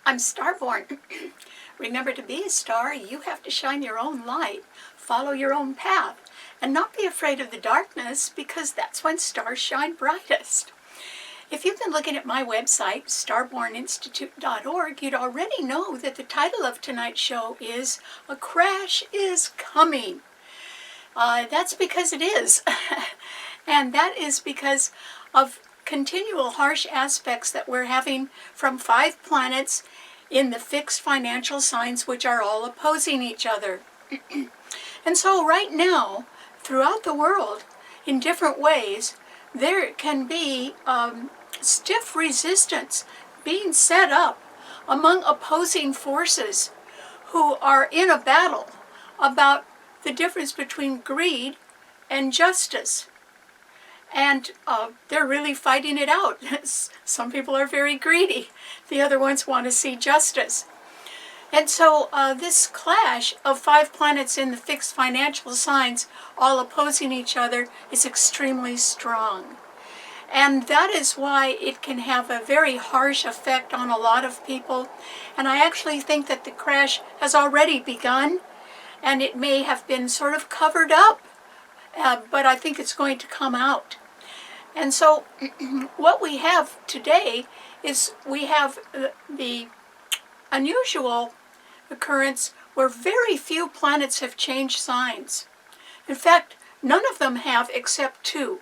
I'm Starborn. Remember, to be a star, you have to shine your own light, follow your own path, and not be afraid of the darkness, because that's when stars shine brightest. If you've been looking at my website, starborninstitute.org, you'd already know that the title of tonight's show is A Crash is Coming. That's because it is. And that is because of continual harsh aspects that we're having from 5 planets in the fixed financial signs, which are all opposing each other. And so right now, throughout the world, in different ways, there can be stiff resistance being set up among opposing forces who are in a battle about the difference between greed and justice. And they're really fighting it out. Some people are very greedy. The other ones want to see justice. And so this clash of 5 planets in the fixed financial signs, all opposing each other, is extremely strong. And that is why it can have a very harsh effect on a lot of people. And I actually think that the crash has already begun, and it may have been sort of covered up, but I think it's going to come out. And so what we have today is we have the unusual occurrence where very few planets have changed signs. In fact, none of them have except 2.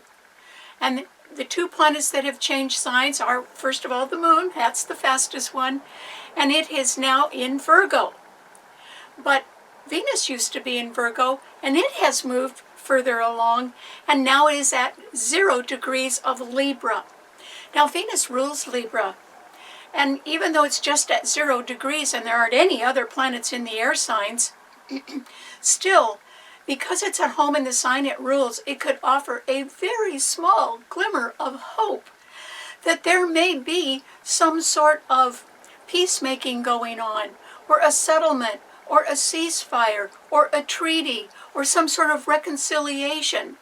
And the 2 planets that have changed signs are, first of all, the moon. That's the fastest one. And it is now in Virgo. But Venus used to be in Virgo, and it has moved further along, and now is at 0 degrees of Libra. Now Venus rules Libra, and even though it's just at 0 degrees and there aren't any other planets in the air signs, still, because it's at home in the sign it rules, it could offer a very small glimmer of hope that there may be some sort of peacemaking going on, or a settlement, or a ceasefire, or a treaty, or some sort of reconciliation,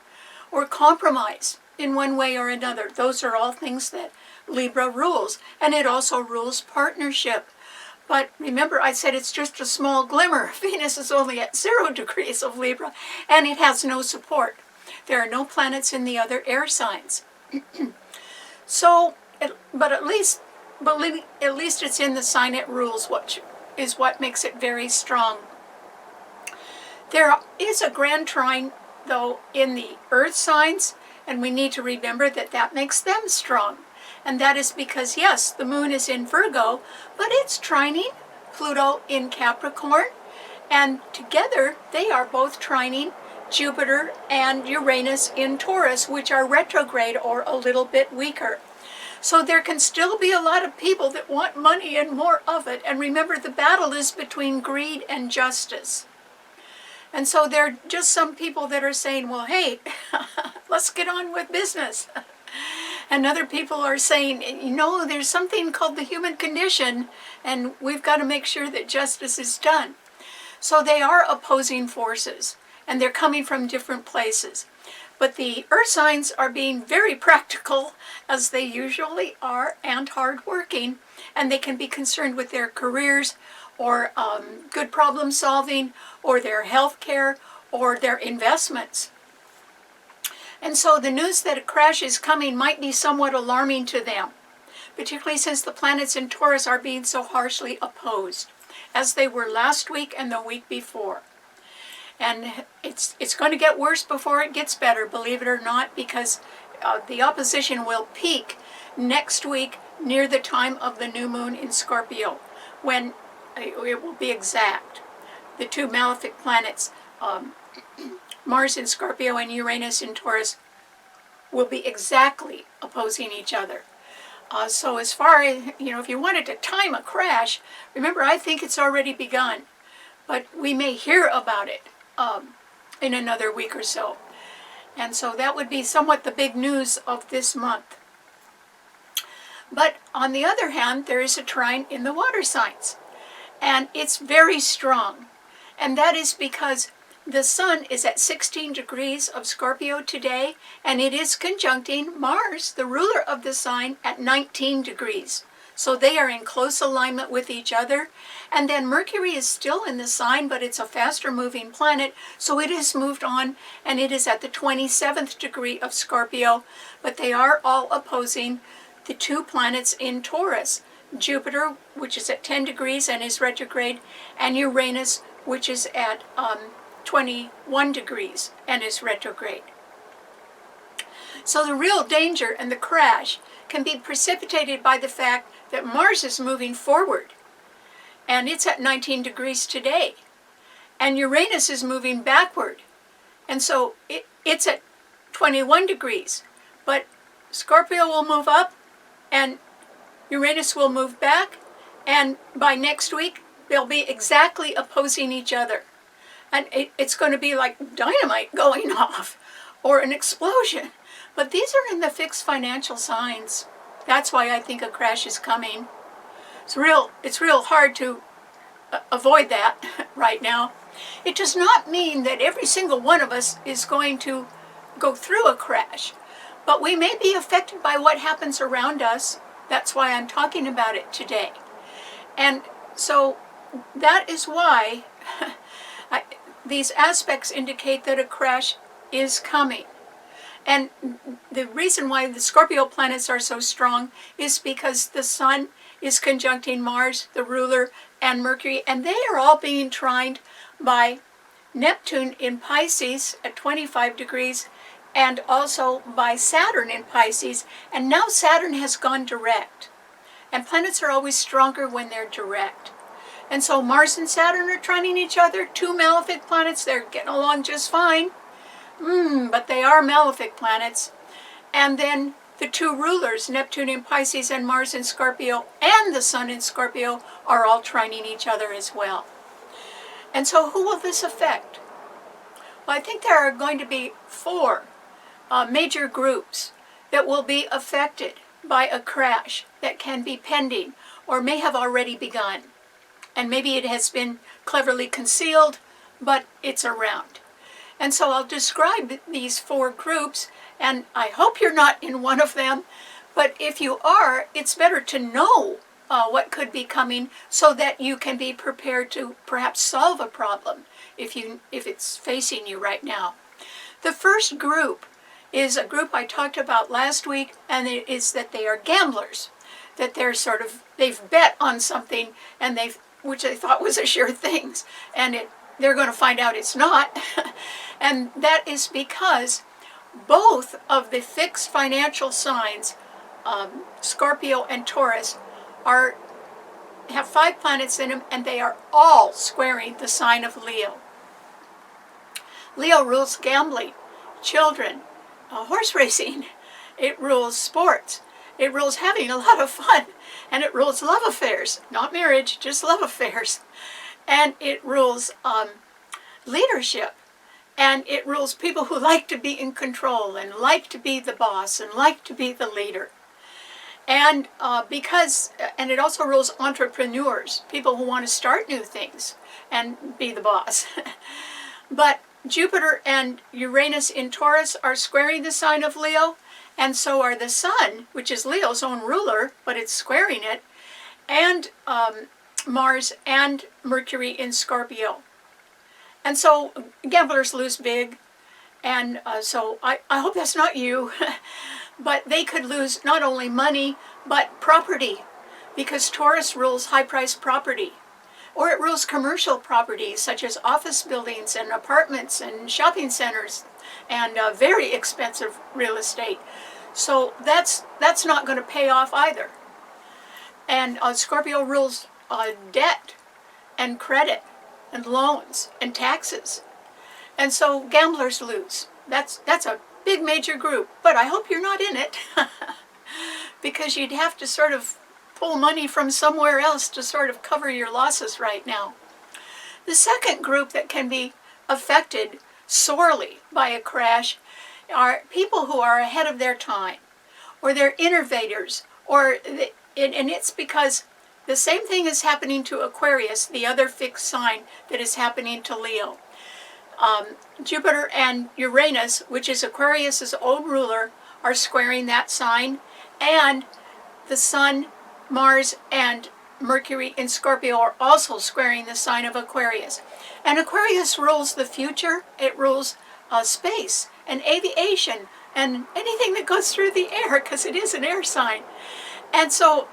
or compromise in one way or another. Those are all things that Libra rules. And it also rules partnership. But remember, I said it's just a small glimmer. Venus is only at 0 degrees of Libra, and it has no support. There are no planets in the other air signs. So, but at least it's in the sign it rules, which is what makes it very strong. There is a grand trine, though, in the earth signs, and we need to remember that that makes them strong. And that is because, yes, the moon is in Virgo, but it's trining Pluto in Capricorn, and together they are both trining Jupiter and Uranus in Taurus, which are retrograde or a little bit weaker. So there can still be a lot of people that want money and more of it. And remember, the battle is between greed and justice. And so there are just some people that are saying, well, hey, let's get on with business. And other people are saying, you know, there's something called the human condition, and we've got to make sure that justice is done. So they are opposing forces, and they're coming from different places. But the earth signs are being very practical, as they usually are, and hardworking, and they can be concerned with their careers, or good problem solving, or their health care, or their investments. And so the news that a crash is coming might be somewhat alarming to them, particularly since the planets in Taurus are being so harshly opposed, as they were last week and the week before. And it's going to get worse before it gets better, believe it or not, because the opposition will peak next week near the time of the new moon in Scorpio, when it will be exact. The 2 malefic planets, Mars in Scorpio and Uranus in Taurus, will be exactly opposing each other. So as far as, if you wanted to time a crash, remember, I think it's already begun, but we may hear about it in another week or so. And so that would be somewhat the big news of this month. But on the other hand, there is a trine in the water signs, and it's very strong. And that is because the sun is at 16 degrees of Scorpio today, and it is conjuncting Mars, the ruler of the sign, at 19 degrees. So they are in close alignment with each other. And then Mercury is still in the sign, but it's a faster moving planet, so it has moved on, and it is at the 27th degree of Scorpio. But they are all opposing the two planets in Taurus, Jupiter, which is at 10 degrees and is retrograde, and Uranus, which is at 21 degrees and is retrograde. So the real danger and the crash can be precipitated by the fact that Mars is moving forward, and it's at 19 degrees today, and Uranus is moving backward, and so it's at 21 degrees, but Scorpio will move up, and Uranus will move back, and by next week, they'll be exactly opposing each other. And it's going to be like dynamite going off, or an explosion. But these are in the fixed financial signs. That's why I think a crash is coming. It's real hard to avoid that right now. It does not mean that every single one of us is going to go through a crash, but we may be affected by what happens around us. That's why I'm talking about it today. And so that is why these aspects indicate that a crash is coming. And the reason why the Scorpio planets are so strong is because the Sun is conjuncting Mars, the ruler, and Mercury, and they are all being trined by Neptune in Pisces at 25 degrees, and also by Saturn in Pisces, and now Saturn has gone direct. And planets are always stronger when they're direct. And so Mars and Saturn are trining each other, two malefic planets. They're getting along just fine. But they are malefic planets. And then the two rulers, Neptune in Pisces and Mars in Scorpio, and the Sun in Scorpio, are all trining each other as well. And so who will this affect? Well, I think there are going to be four major groups that will be affected by a crash that can be pending or may have already begun. And maybe it has been cleverly concealed, but it's around. And so I'll describe these four groups, and I hope you're not in one of them, but if you are, it's better to know what could be coming so that you can be prepared to perhaps solve a problem if it's facing you right now. The first group is a group I talked about last week, and it is that they are gamblers, that they've bet on something, and which they thought was a sure thing, and they're going to find out it's not. And that is because both of the fixed financial signs, Scorpio and Taurus, have 5 planets in them, and they are all squaring the sign of Leo. Leo rules gambling, children, horse racing. It rules sports. It rules having a lot of fun. And it rules love affairs, not marriage, just love affairs. And it rules leadership. And it rules people who like to be in control and like to be the boss and like to be the leader. And it also rules entrepreneurs, people who want to start new things and be the boss. But Jupiter and Uranus in Taurus are squaring the sign of Leo, and so are the Sun, which is Leo's own ruler, but it's squaring it, and Mars and Mercury in Scorpio. And so gamblers lose big, and so I hope that's not you, but they could lose not only money, but property, because Taurus rules high-priced property, or it rules commercial property, such as office buildings and apartments and shopping centers, and very expensive real estate. So that's not going to pay off either. And Scorpio rules debt and credit and loans and taxes. And so gamblers lose. That's a big major group, but I hope you're not in it because you'd have to sort of pull money from somewhere else to sort of cover your losses right now. The second group that can be affected sorely by a crash are people who are ahead of their time, or they're innovators, and it's because the same thing is happening to Aquarius, the other fixed sign that is happening to Leo. Jupiter and Uranus, which is Aquarius's old ruler, are squaring that sign, and the Sun, Mars and Mercury in Scorpio are also squaring the sign of Aquarius. And Aquarius rules the future. It rules space and aviation and anything that goes through the air, because it is an air sign. And so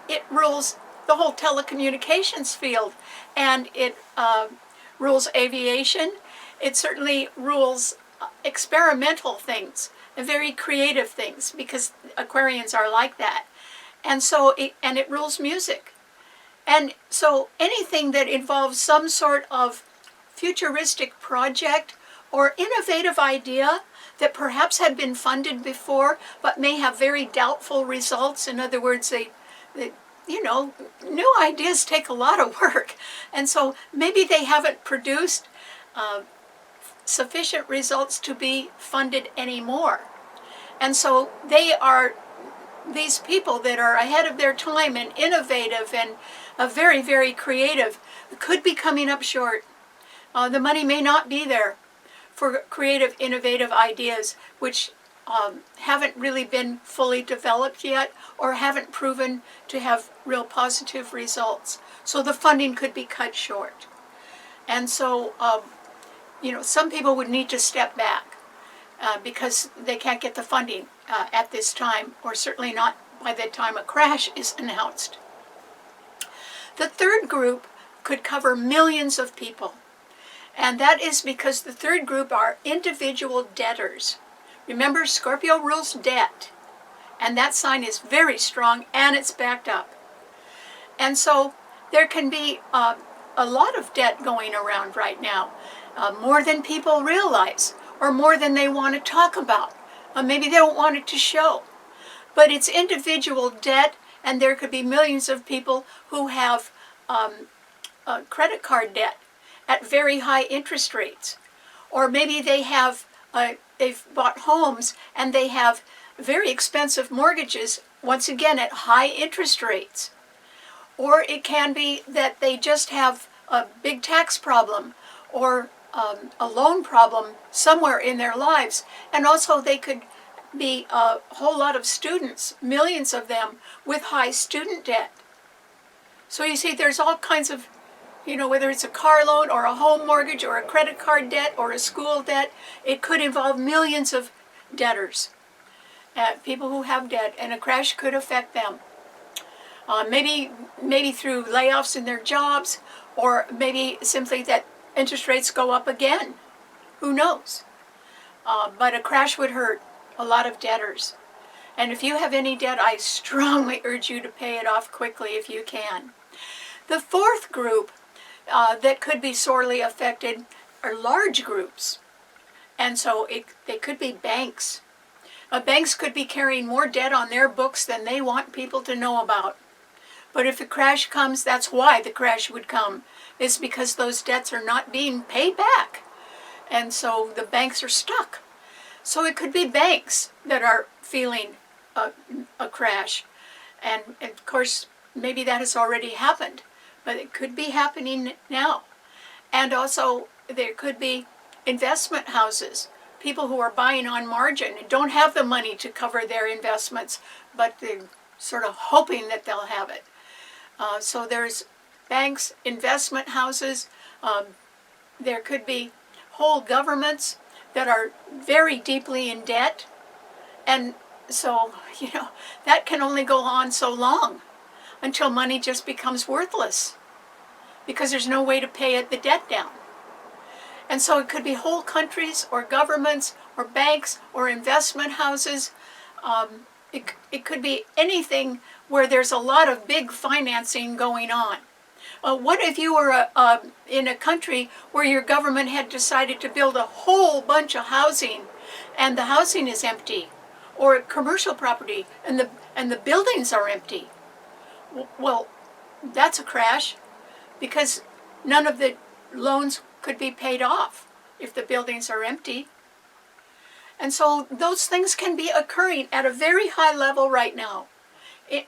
it rules the whole telecommunications field, and it rules aviation. It certainly rules experimental things, very creative things, because Aquarians are like that. And so it rules music. And so anything that involves some sort of futuristic project or innovative idea that perhaps had been funded before but may have very doubtful results. In other words, new ideas take a lot of work. And so maybe they haven't produced sufficient results to be funded anymore. And so these people that are ahead of their time and innovative and very, very creative could be coming up short. The money may not be there for creative, innovative ideas which haven't really been fully developed yet or haven't proven to have real positive results. So the funding could be cut short. And so, some people would need to step back because they can't get the funding at this time, or certainly not by the time a crash is announced. The third group could cover millions of people. And that is because the third group are individual debtors. Remember, Scorpio rules debt. And that sign is very strong, and it's backed up. And so there can be a lot of debt going around right now. More than people realize, or more than they want to talk about. Maybe they don't want it to show. But it's individual debt, and there could be millions of people who have credit card debt at very high interest rates. Or maybe they have, they've bought homes and they have very expensive mortgages, once again at high interest rates. Or it can be that they just have a big tax problem or a loan problem somewhere in their lives. And also they could be a whole lot of students, millions of them, with high student debt. So you see, there's all kinds of, whether it's a car loan or a home mortgage or a credit card debt or a school debt, it could involve millions of debtors, people who have debt, and a crash could affect them. Maybe through layoffs in their jobs, or maybe simply that interest rates go up again. Who knows? But a crash would hurt a lot of debtors. And if you have any debt, I strongly urge you to pay it off quickly if you can. The fourth group that could be sorely affected are large groups. And so they could be banks. Banks could be carrying more debt on their books than they want people to know about. But if a crash comes, that's why the crash would come. It's because those debts are not being paid back. And so the banks are stuck. So it could be banks that are feeling a crash. And of course, maybe that has already happened. But it could be happening now. And also, there could be investment houses, people who are buying on margin and don't have the money to cover their investments, but they're sort of hoping that they'll have it. So there's banks, investment houses. There could be whole governments that are very deeply in debt. And so, that can only go on so long, until money just becomes worthless because there's no way to pay the debt down. And so it could be whole countries or governments or banks or investment houses. It could be anything where there's a lot of big financing going on. What if you were in a country where your government had decided to build a whole bunch of housing and the housing is empty, or commercial property and the buildings are empty? Well, that's a crash, because none of the loans could be paid off if the buildings are empty. And so those things can be occurring at a very high level right now,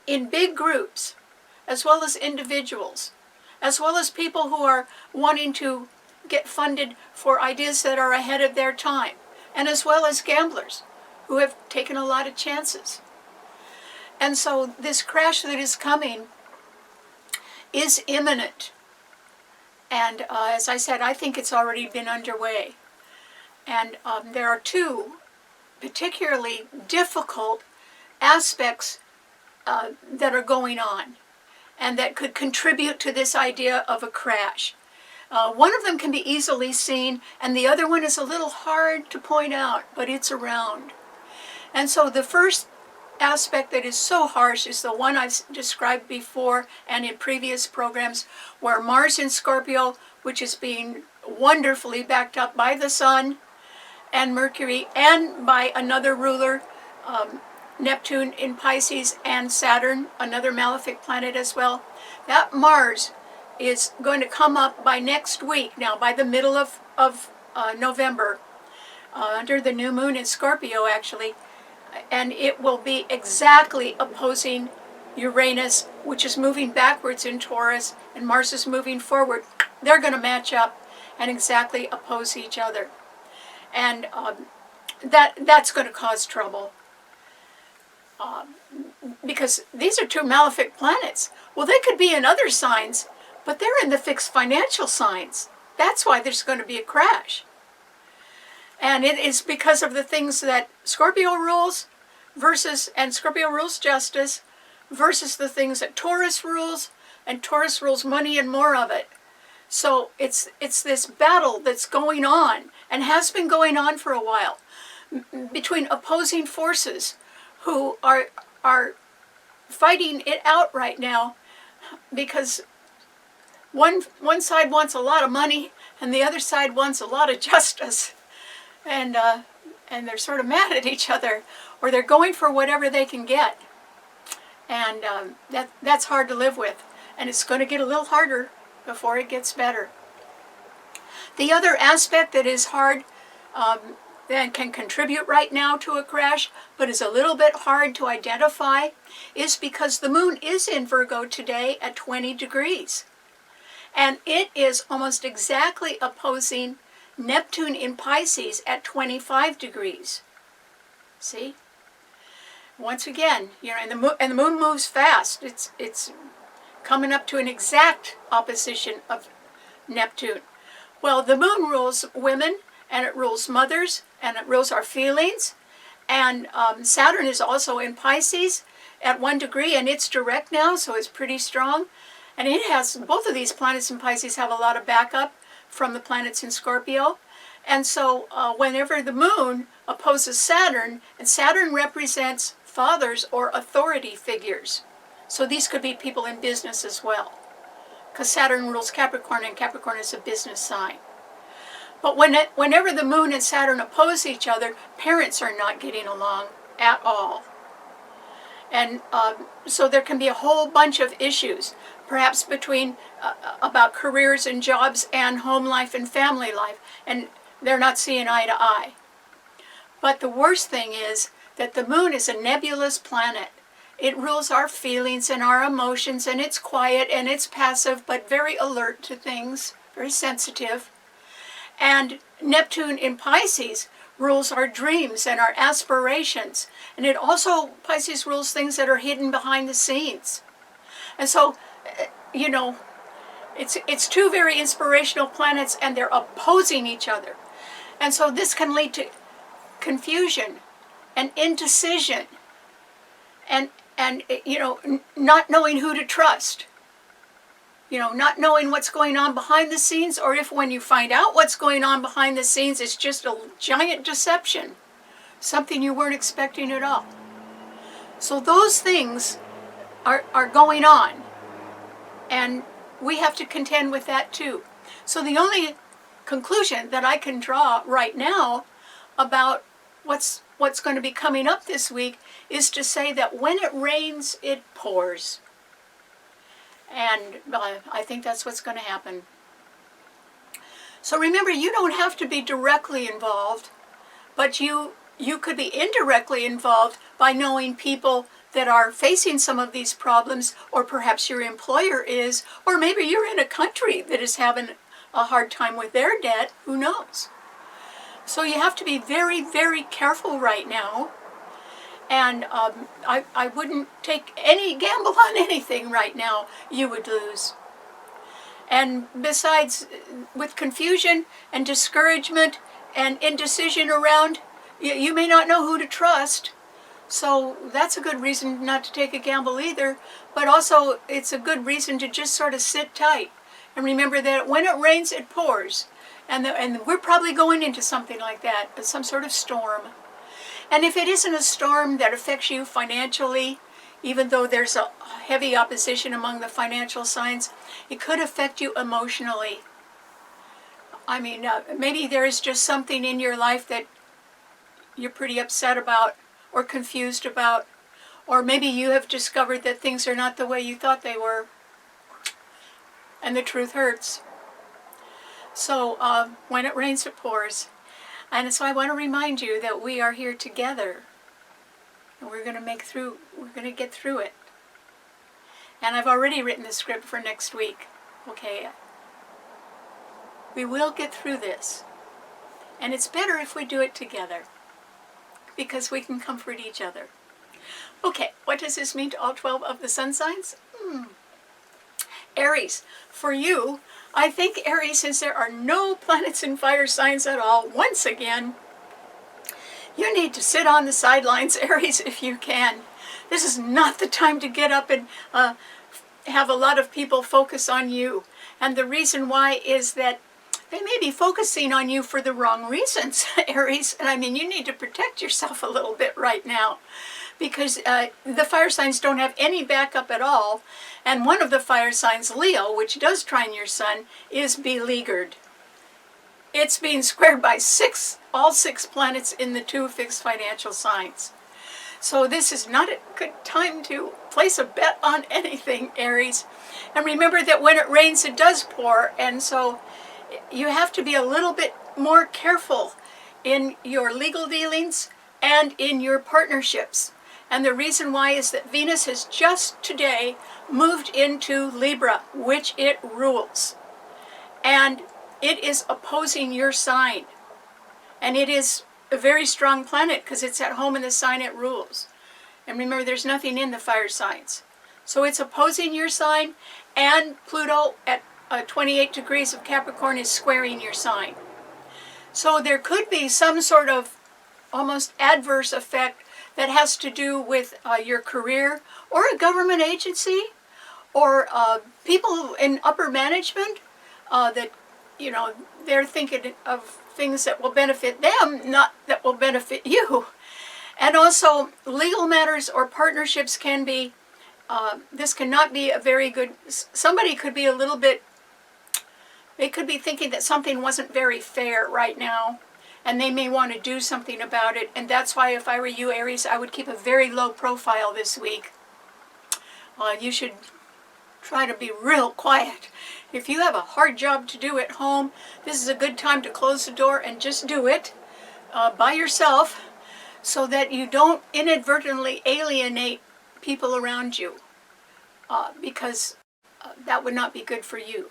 in big groups, as well as individuals, as well as people who are wanting to get funded for ideas that are ahead of their time, and as well as gamblers who have taken a lot of chances. And so this crash that is coming is imminent. And as I said, I think it's already been underway. And there are two particularly difficult aspects that are going on and that could contribute to this idea of a crash. One of them can be easily seen, and the other one is a little hard to point out, but it's around. And so the first aspect that is so harsh is the one I've described before and in previous programs, where Mars in Scorpio, which is being wonderfully backed up by the Sun and Mercury and by another ruler, Neptune in Pisces, and Saturn, another malefic planet as well. That Mars is going to come up by next week, now by the middle of November, under the new moon in Scorpio actually, and it will be exactly opposing Uranus, which is moving backwards in Taurus, and Mars is moving forward. They're going to match up and exactly oppose each other. And that's going to cause trouble. Because these are two malefic planets. Well, they could be in other signs, but they're in the fixed financial signs. That's why there's going to be a crash. And it is because of the things that Scorpio rules and Scorpio rules justice, versus the things that Taurus rules, and Taurus rules money and more of it. So it's this battle that's going on, and has been going on for a while, between opposing forces who are fighting it out right now, because one side wants a lot of money and the other side wants a lot of justice, and they're sort of mad at each other, or they're going for whatever they can get, and that's hard to live with, and it's going to get a little harder before it gets better. The other aspect that is hard and can contribute right now to a crash, but is a little bit hard to identify, is because the moon is in Virgo today at 20 degrees. And it is almost exactly opposing Neptune in Pisces at 25 degrees. See? Once again, and the moon moves fast. It's coming up to an exact opposition of Neptune. Well, the moon rules women, and it rules mothers, and it rules our feelings. And Saturn is also in Pisces at 1 degree, and it's direct now, so it's pretty strong. And it has, both of these planets in Pisces have a lot of backup from the planets in Scorpio. And so whenever the moon opposes Saturn, and Saturn represents fathers or authority figures. So these could be people in business as well, because Saturn rules Capricorn, and Capricorn is a business sign. But whenever the moon and Saturn oppose each other, parents are not getting along at all. And so there can be a whole bunch of issues, perhaps between about careers and jobs and home life and family life, and they're not seeing eye to eye. But the worst thing is that the moon is a nebulous planet. It rules our feelings and our emotions, and it's quiet and it's passive, but very alert to things, very sensitive. And Neptune in Pisces rules our dreams and our aspirations. And it also, Pisces rules things that are hidden behind the scenes. And so, it's two very inspirational planets, and they're opposing each other. And so this can lead to confusion and indecision and not knowing who to trust. Not knowing what's going on behind the scenes, or if when you find out what's going on behind the scenes, it's just a giant deception, something you weren't expecting at all. So those things are going on, and we have to contend with that too. So the only conclusion that I can draw right now about what's going to be coming up this week is to say that when it rains, it pours. And I think that's what's going to happen. So remember, you don't have to be directly involved, but you could be indirectly involved by knowing people that are facing some of these problems, or perhaps your employer is, or maybe you're in a country that is having a hard time with their debt. Who knows? So you have to be very, very careful right now. And I wouldn't take any gamble on anything right now. You would lose. And besides, with confusion and discouragement and indecision around, you may not know who to trust. So that's a good reason not to take a gamble either. But also, it's a good reason to just sort of sit tight. And remember that when it rains, it pours. And we're probably going into something like that, some sort of storm. And if it isn't a storm that affects you financially, even though there's a heavy opposition among the financial signs, it could affect you emotionally. I mean, maybe there is just something in your life that you're pretty upset about or confused about, or maybe you have discovered that things are not the way you thought they were, and the truth hurts. So when it rains, it pours. And so I want to remind you that we are here together, and we're going to get through it. And I've already written the script for next week. Okay, we will get through this. And it's better if we do it together, because we can comfort each other. Okay, what does this mean to all 12 of the sun signs? Aries, for you, I think Aries, since there are no planets in fire signs at all, once again, you need to sit on the sidelines, Aries, if you can. This is not the time to get up and have a lot of people focus on you. And the reason why is that they may be focusing on you for the wrong reasons, Aries. And I mean, you need to protect yourself a little bit right now, because the fire signs don't have any backup at all. And one of the fire signs, Leo, which does trine your sun, is beleaguered. It's being squared by all six planets in the two fixed financial signs. So this is not a good time to place a bet on anything, Aries. And remember that when it rains, it does pour. And so you have to be a little bit more careful in your legal dealings and in your partnerships. And the reason why is that Venus has just today moved into Libra, which it rules. And it is opposing your sign. And it is a very strong planet because it's at home in the sign it rules. And remember, there's nothing in the fire signs. So it's opposing your sign, and Pluto at 28 degrees of Capricorn is squaring your sign. So there could be some sort of almost adverse effect that has to do with your career, or a government agency, or people in upper management that, you know, they're thinking of things that will benefit them, not that will benefit you. And also, legal matters or partnerships can be, this cannot be a very good, somebody could be a little bit, they could be thinking that something wasn't very fair right now, and they may want to do something about it. And that's why, if I were you, Aries, I would keep a very low profile this week. You should try to be real quiet. If you have a hard job to do at home, this is a good time to close the door and just do it by yourself, so that you don't inadvertently alienate people around you, because that would not be good for you.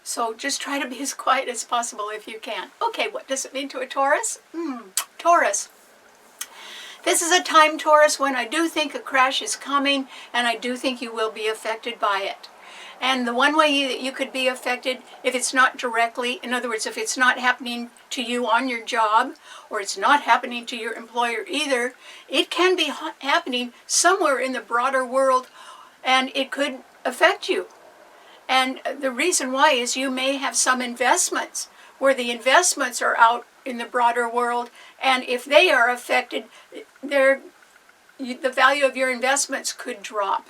So just try to be as quiet as possible if you can. Okay, what does it mean to a Taurus? Taurus. This is a time, Taurus, when I do think a crash is coming, and I do think you will be affected by it. And the one way that you could be affected, if it's not directly, in other words, if it's not happening to you on your job, or it's not happening to your employer either, it can be happening somewhere in the broader world, and it could affect you. And the reason why is you may have some investments where the investments are out in the broader world, and if they are affected, the value of your investments could drop.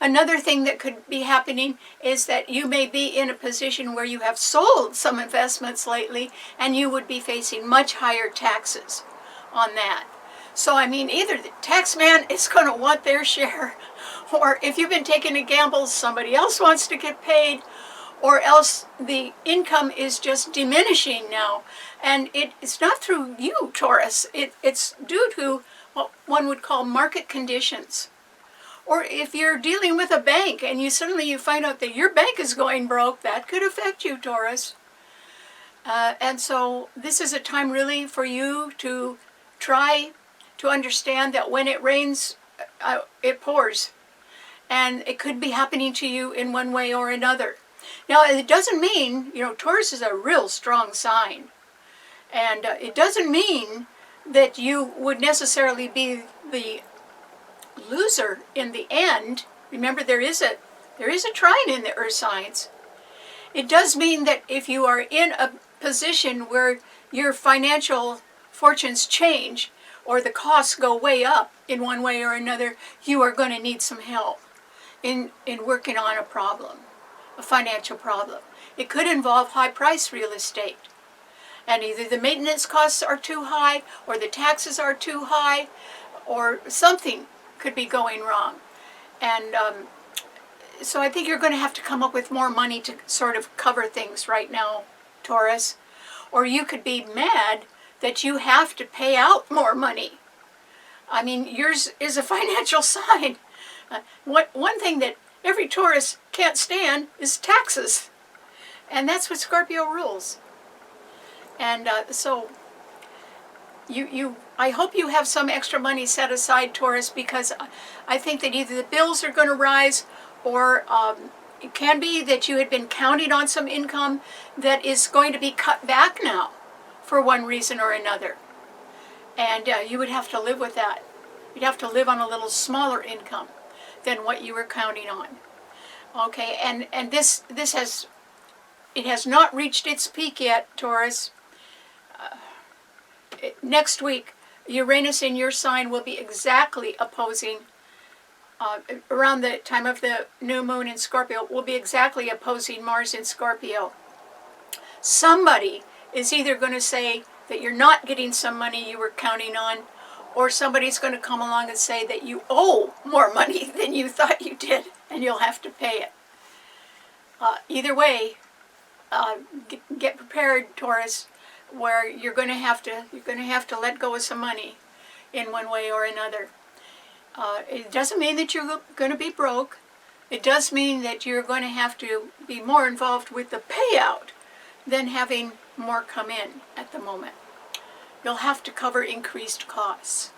Another thing that could be happening is that you may be in a position where you have sold some investments lately, and you would be facing much higher taxes on that. So I mean, either the tax man is going to want their share, or if you've been taking a gamble, somebody else wants to get paid, or else the income is just diminishing now. And it's not through you, Taurus. It's due to what one would call market conditions. Or if you're dealing with a bank and you suddenly find out that your bank is going broke, that could affect you, Taurus. And so this is a time really for you to try to understand that when it rains, it pours. And it could be happening to you in one way or another. Now, it doesn't mean, Taurus is a real strong sign. And it doesn't mean that you would necessarily be the loser in the end. Remember, there is a trine in the earth signs. It does mean that if you are in a position where your financial fortunes change or the costs go way up in one way or another, you are going to need some help in working on a problem, a financial problem. It could involve high-priced real estate. And either the maintenance costs are too high, or the taxes are too high, or something could be going wrong. And so I think you're going to have to come up with more money to sort of cover things right now, Taurus. Or you could be mad that you have to pay out more money. I mean, yours is a financial sign. One thing that every Taurus can't stand is taxes. And that's what Scorpio rules. And so I hope you have some extra money set aside, Taurus, because I think that either the bills are going to rise, or it can be that you had been counting on some income that is going to be cut back now for one reason or another. And you would have to live with that. You'd have to live on a little smaller income than what you were counting on. Okay, and this has not reached its peak yet, Taurus. Next week, Uranus in your sign will be exactly opposing, around the time of the new moon in Scorpio, will be exactly opposing Mars in Scorpio. Somebody is either going to say that you're not getting some money you were counting on, or somebody's going to come along and say that you owe more money than you thought you did, and you'll have to pay it. Either way, get prepared, Taurus, where you're going to have to let go of some money in one way or another. It doesn't mean that you're going to be broke. It does mean that you're going to have to be more involved with the payout than having more come in at the moment. You'll have to cover increased costs.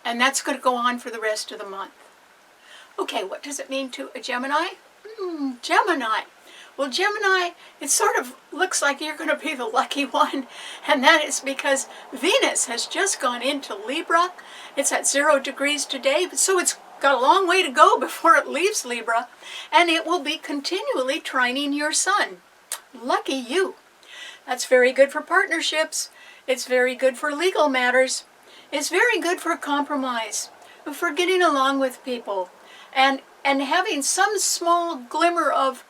And that's going to go on for the rest of the month. Okay, what does it mean to a Gemini? Gemini. Well, Gemini, it sort of looks like you're going to be the lucky one, and that is because Venus has just gone into Libra. It's at 0 degrees today, so it's got a long way to go before it leaves Libra, and it will be continually trining your sun. Lucky you. That's very good for partnerships. It's very good for legal matters. It's very good for compromise, for getting along with people, and having some small glimmer of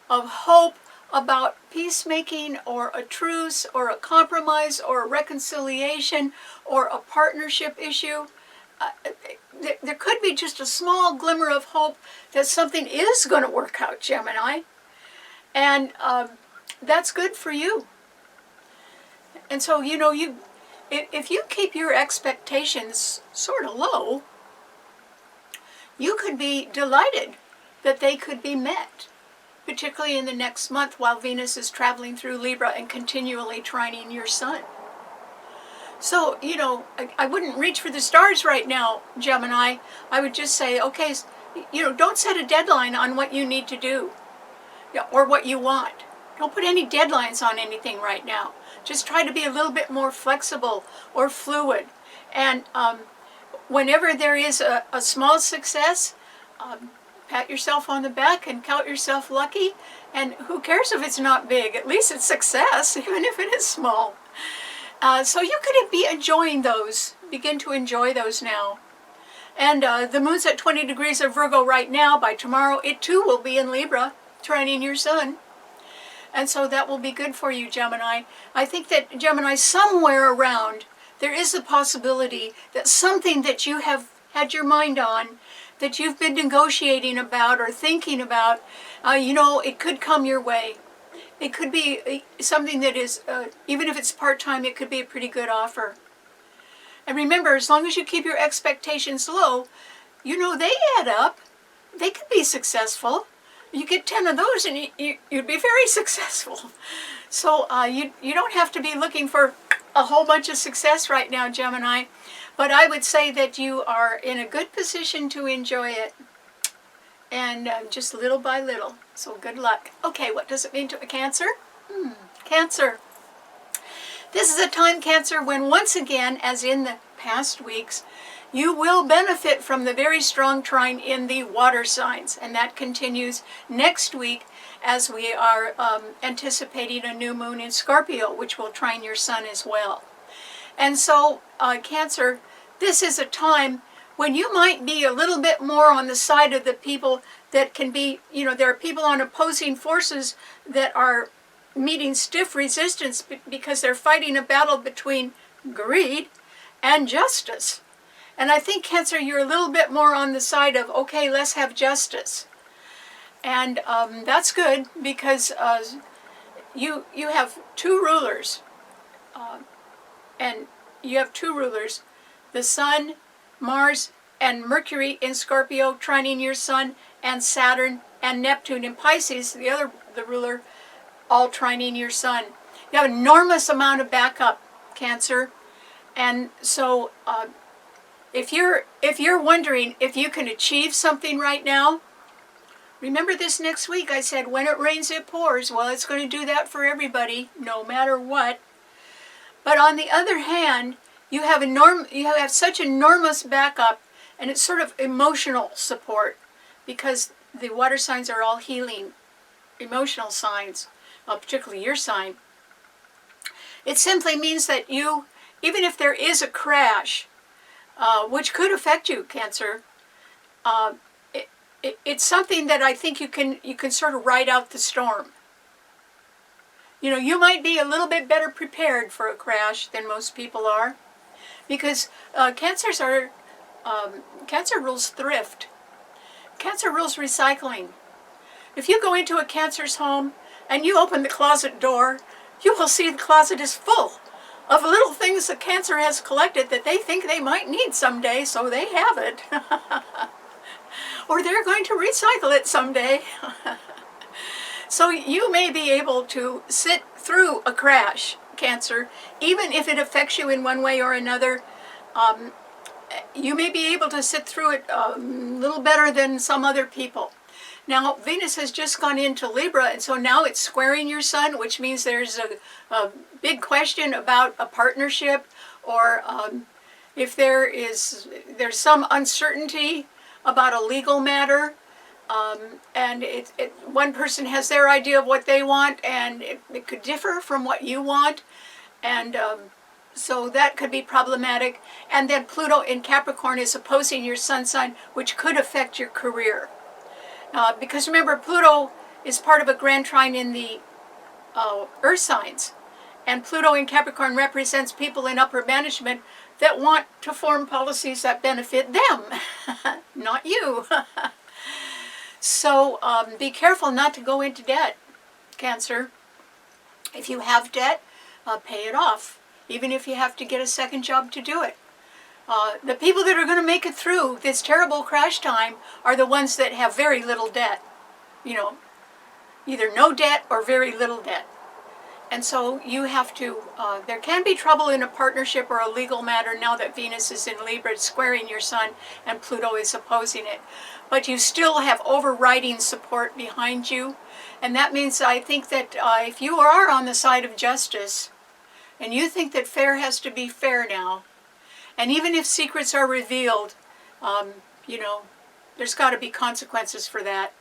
hope about peacemaking, or a truce, or a compromise, or a reconciliation, or a partnership issue. There could be just a small glimmer of hope that something is going to work out, Gemini. And that's good for you. And so, if you keep your expectations sort of low, you could be delighted that they could be met, particularly in the next month while Venus is traveling through Libra and continually trining your sun. So, I wouldn't reach for the stars right now, Gemini. I would just say, okay, don't set a deadline on what you need to do, or what you want. Don't put any deadlines on anything right now. Just try to be a little bit more flexible or fluid. And whenever there is a small success, pat yourself on the back and count yourself lucky. And who cares if it's not big? At least it's success, even if it is small. So you could be enjoying those. Begin to enjoy those now. And the moon's at 20 degrees of Virgo right now. By tomorrow, it too will be in Libra, trining your sun. And so that will be good for you, Gemini. I think that, Gemini, somewhere around, there is a possibility that something that you have had your mind on, that you've been negotiating about or thinking about, it could come your way. It could be something that is, even if it's part-time, it could be a pretty good offer. And remember, as long as you keep your expectations low, they add up. They could be successful. You get 10 of those and you'd be very successful. So you don't have to be looking for a whole bunch of success right now, Gemini. But I would say that you are in a good position to enjoy it, and just little by little. So good luck. Okay, what does it mean to a Cancer? Cancer. This is a time, Cancer, when once again, as in the past weeks, you will benefit from the very strong trine in the water signs, and that continues next week as we are anticipating a new moon in Scorpio, which will trine your sun as well. And so, Cancer, this is a time when you might be a little bit more on the side of the people that can be, there are people on opposing forces that are meeting stiff resistance because they're fighting a battle between greed and justice. And I think, Cancer, you're a little bit more on the side of, okay, let's have justice. And that's good because you have two rulers. And you have two rulers, the Sun, Mars, and Mercury in Scorpio, trining your Sun, and Saturn and Neptune in Pisces, the ruler, all trining your Sun. You have an enormous amount of backup, Cancer. And so if you're wondering if you can achieve something right now, remember this next week I said when it rains it pours. Well, it's going to do that for everybody, no matter what. But on the other hand, you have such enormous backup, and it's sort of emotional support, because the water signs are all healing emotional signs, particularly your sign. It simply means that you, even if there is a crash, which could affect you, Cancer, it's something that I think you can sort of ride out the storm. You might be a little bit better prepared for a crash than most people are, because Cancer rules thrift. Cancer rules recycling. If you go into a Cancer's home and you open the closet door, you will see the closet is full of little things that Cancer has collected that they think they might need someday, so they have it. Or they're going to recycle it someday. So you may be able to sit through a crash, Cancer, even if it affects you in one way or another. You may be able to sit through it a little better than some other people. Now, Venus has just gone into Libra, and so now it's squaring your Sun, which means there's a big question about a partnership, or if there's some uncertainty about a legal matter. And one person has their idea of what they want, and it could differ from what you want, and so that could be problematic. And then Pluto in Capricorn is opposing your Sun sign, which could affect your career. Because remember, Pluto is part of a grand trine in the Earth signs, and Pluto in Capricorn represents people in upper management that want to form policies that benefit them, not you. So be careful not to go into debt, Cancer. If you have debt, pay it off, even if you have to get a second job to do it. The people that are going to make it through this terrible crash time are the ones that have very little debt. Either no debt or very little debt. And so you have to, there can be trouble in a partnership or a legal matter now that Venus is in Libra, squaring your Sun, and Pluto is opposing it. But you still have overriding support behind you. And that means, I think, that if you are on the side of justice, and you think that fair has to be fair now, and even if secrets are revealed, there's got to be consequences for that.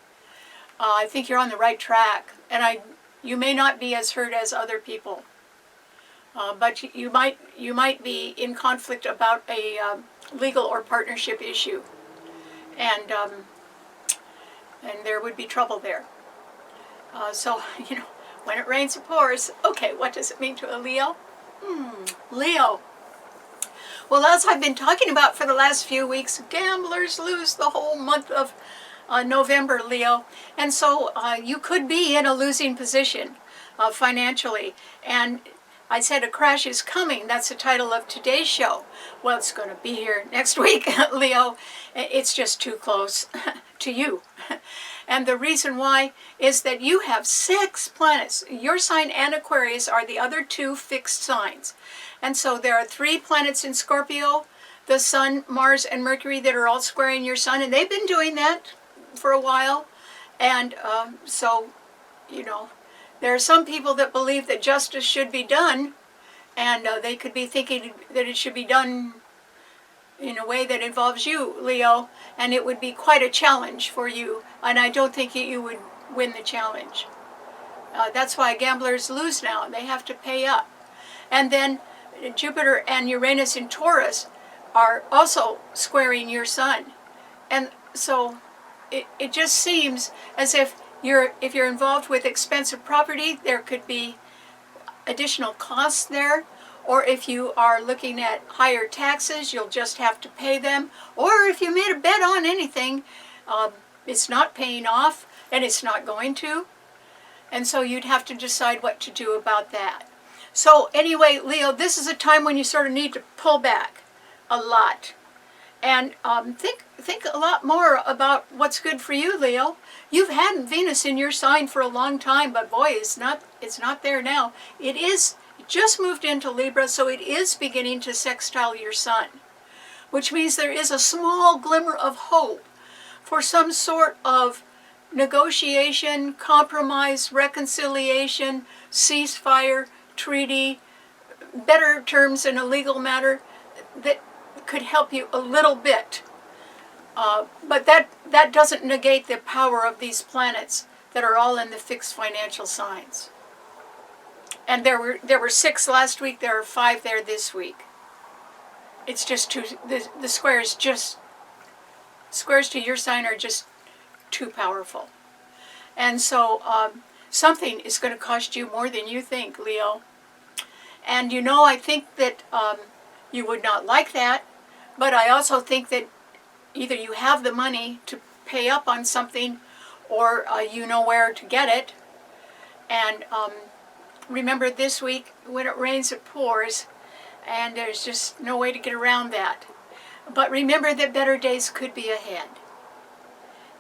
I think you're on the right track. And you may not be as hurt as other people, but you might be in conflict about a legal or partnership issue, and there would be trouble there. So when it rains it pours. Okay, what does it mean to a Leo? Leo. Well, as I've been talking about for the last few weeks, gamblers lose the whole month of November, Leo. And so you could be in a losing position financially. And I said a crash is coming. That's the title of today's show. Well, it's going to be here next week, Leo. It's just too close to you. And the reason why is that you have 6 planets. Your sign and Aquarius are the other 2 fixed signs. And so there are 3 planets in Scorpio, the Sun, Mars, and Mercury that are all squaring your Sun, and they've been doing that for a while. And so, you know, there are some people that believe that justice should be done, and they could be thinking that it should be done in a way that involves you, Leo, and it would be quite a challenge for you, and I don't think you would win the challenge. That's why gamblers lose now. They have to pay up. And then Jupiter and Uranus in Taurus are also squaring your Sun. And so it just seems as if you're involved with expensive property, there could be additional costs there. Or if you are looking at higher taxes, you'll just have to pay them. Or if you made a bet on anything, it's not paying off, and it's not going to. And so you'd have to decide what to do about that. So anyway, Leo, this is a time when you sort of need to pull back a lot. And think a lot more about what's good for you, Leo. You've had Venus in your sign for a long time, but boy, it's not there now. It just moved into Libra, so it is beginning to sextile your Sun, which means there is a small glimmer of hope for some sort of negotiation, compromise, reconciliation, ceasefire, treaty, better terms in a legal matter that could help you a little bit. But that doesn't negate the power of these planets that are all in the fixed financial signs. And there were 6 last week, there are 5 there this week. It's just too, the squares to your sign are just too powerful. And so something is going to cost you more than you think, Leo. And you know, I think that you would not like that, but I also think that either you have the money to pay up on something, or you know where to get it. And remember, this week, when it rains, it pours, and there's just no way to get around that. But remember that better days could be ahead.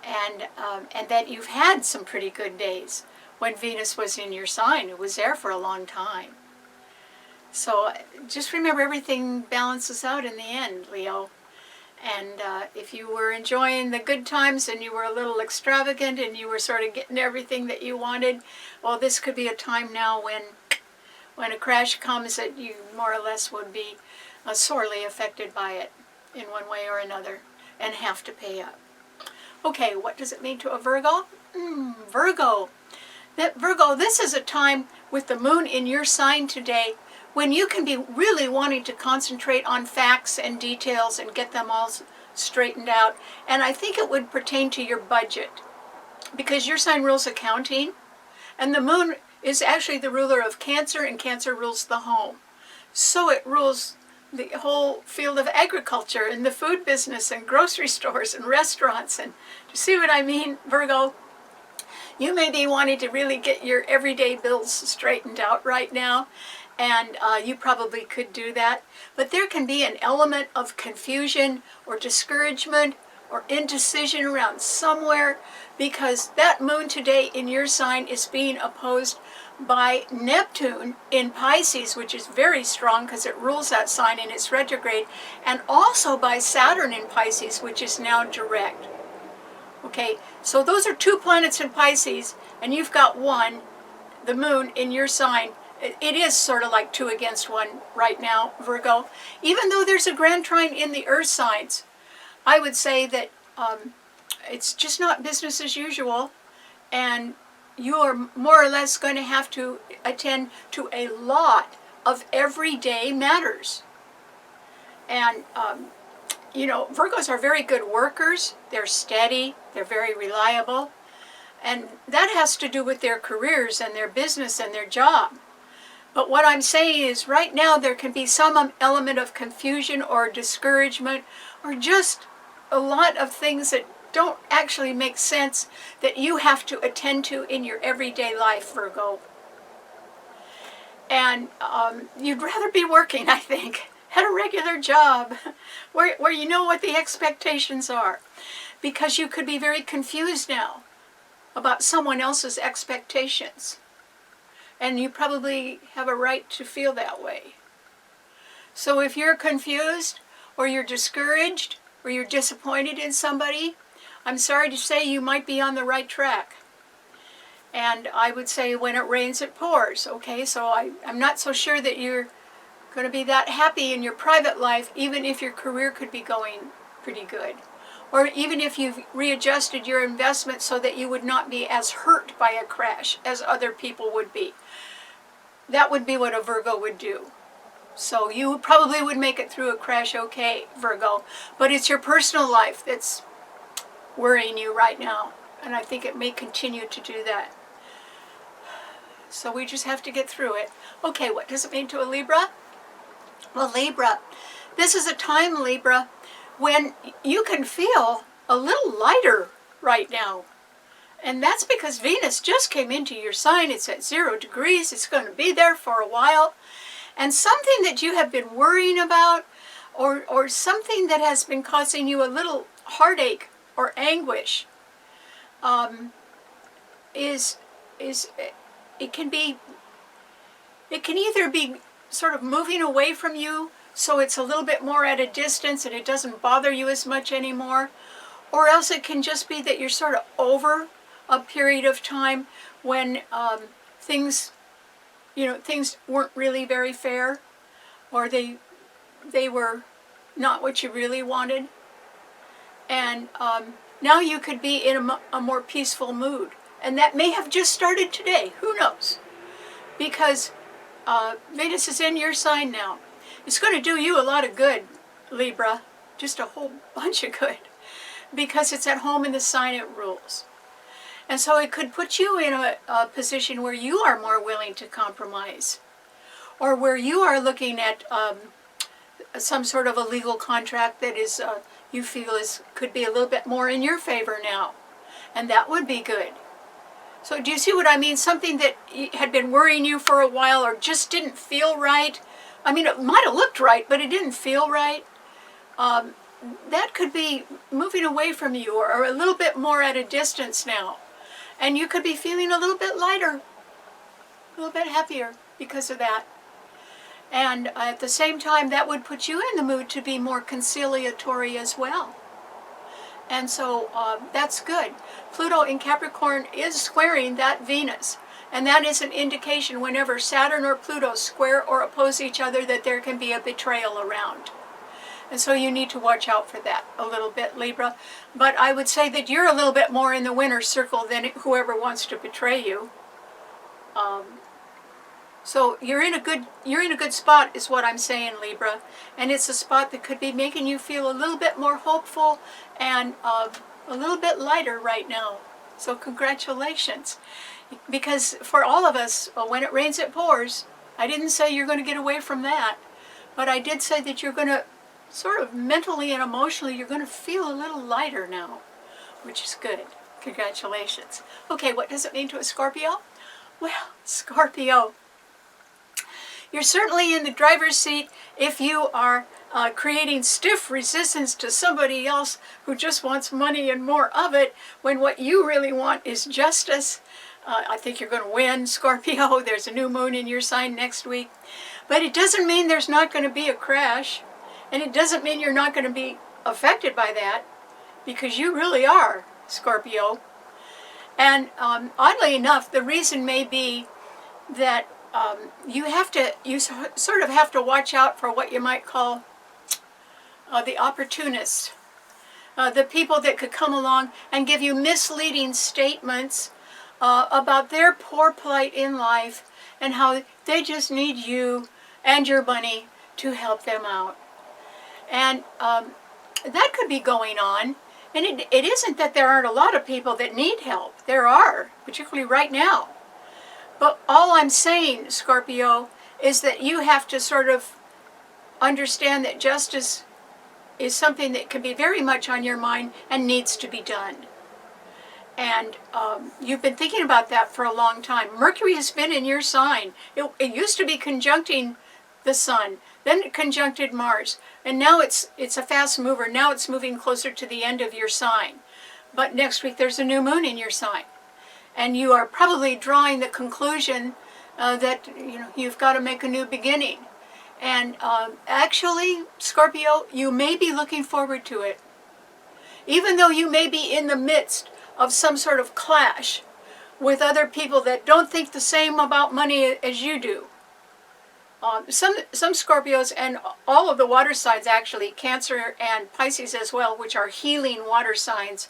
And that you've had some pretty good days when Venus was in your sign. It was there for a long time. So just remember, everything balances out in the end, Leo. And if you were enjoying the good times and you were a little extravagant and you were sort of getting everything that you wanted, well, this could be a time now when a crash comes that you more or less would be sorely affected by it in one way or another and have to pay up. Okay, what does it mean to a Virgo? Virgo. Virgo, this is a time with the moon in your sign today when you can be really wanting to concentrate on facts and details and get them all straightened out. And I think it would pertain to your budget, because your sign rules accounting, and the moon is actually the ruler of Cancer, and Cancer rules the home. So it rules the whole field of agriculture and the food business and grocery stores and restaurants. And do you see what I mean, Virgo? You may be wanting to really get your everyday bills straightened out right now, and you probably could do that. But there can be an element of confusion or discouragement or indecision around somewhere, because that moon today in your sign is being opposed by Neptune in Pisces, which is very strong because it rules that sign and it's retrograde, and also by Saturn in Pisces, which is now direct. Okay, so those are 2 planets in Pisces, and you've got one, the moon, in your sign. It is sort of like 2 against 1 right now, Virgo. Even though there's a grand trine in the earth signs, I would say that it's just not business as usual, and you are more or less going to have to attend to a lot of everyday matters. And, you know, Virgos are very good workers. They're steady. They're very reliable. And that has to do with their careers and their business and their job. But what I'm saying is right now there can be some element of confusion or discouragement or just a lot of things that don't actually make sense that you have to attend to in your everyday life, Virgo. And you'd rather be working, I think, at a regular job where you know what the expectations are, because you could be very confused now about someone else's expectations. And you probably have a right to feel that way. So if you're confused, or you're discouraged, or you're disappointed in somebody, I'm sorry to say you might be on the right track. And I would say when it rains, it pours. Okay, so I'm not so sure that you're going to be that happy in your private life, even if your career could be going pretty good. Or even if you've readjusted your investment so that you would not be as hurt by a crash as other people would be. That would be what a Virgo would do. So you probably would make it through a crash okay, Virgo. But it's your personal life that's worrying you right now. And I think it may continue to do that. So we just have to get through it. Okay, what does it mean to a Libra? Well, Libra, this is a time, Libra, when you can feel a little lighter right now. And that's because Venus just came into your sign. It's at 0 degrees. It's going to be there for a while. And something that you have been worrying about, or something that has been causing you a little heartache or anguish, it can either be sort of moving away from you, so it's a little bit more at a distance and it doesn't bother you as much anymore, or else it can just be that you're sort of over a period of time when things weren't really very fair, or they were not what you really wanted, and now you could be in a more peaceful mood. And that may have just started today. Who knows? Because Venus is in your sign now. It's going to do you a lot of good, Libra. Just a whole bunch of good. Because it's at home in the sign it rules. And so it could put you in a position where you are more willing to compromise. Or where you are looking at some sort of a legal contract that is you feel could be a little bit more in your favor now. And that would be good. So do you see what I mean? Something that had been worrying you for a while or just didn't feel right. I mean, it might have looked right, but it didn't feel right. That could be moving away from you or a little bit more at a distance now. And you could be feeling a little bit lighter, a little bit happier because of that. And at the same time, that would put you in the mood to be more conciliatory as well. And so that's good. Pluto in Capricorn is squaring that Venus. And that is an indication whenever Saturn or Pluto square or oppose each other that there can be a betrayal around. And so you need to watch out for that a little bit, Libra. But I would say that you're a little bit more in the winner's circle than whoever wants to betray you. So you're in a good spot is what I'm saying, Libra. And it's a spot that could be making you feel a little bit more hopeful and a little bit lighter right now. So congratulations. Because for all of us, when it rains, it pours. I didn't say you're going to get away from that. But I did say that you're going to sort of mentally and emotionally, you're going to feel a little lighter now, which is good. Congratulations. Okay, what does it mean to a Scorpio? Well, Scorpio, you're certainly in the driver's seat if you are creating stiff resistance to somebody else who just wants money and more of it, when what you really want is justice. I think you're going to win, Scorpio. There's a new moon in your sign next week. But it doesn't mean there's not going to be a crash. And it doesn't mean you're not going to be affected by that, because you really are, Scorpio. And oddly enough, the reason may be that you sort of have to watch out for what you might call the opportunists. The people that could come along and give you misleading statements about their poor plight in life and how they just need you and your money to help them out. And that could be going on. And it isn't that there aren't a lot of people that need help. There are, particularly right now. But all I'm saying, Scorpio, is that you have to sort of understand that justice is something that can be very much on your mind and needs to be done. And you've been thinking about that for a long time. Mercury has been in your sign. It used to be conjuncting the Sun. Then it conjuncted Mars. And now it's a fast mover. Now it's moving closer to the end of your sign. But next week there's a new moon in your sign. And you are probably drawing the conclusion that you've got to make a new beginning. And actually, Scorpio, you may be looking forward to it. Even though you may be in the midst of some sort of clash with other people that don't think the same about money as you do. Some Scorpios and all of the water signs, actually, Cancer and Pisces as well, which are healing water signs,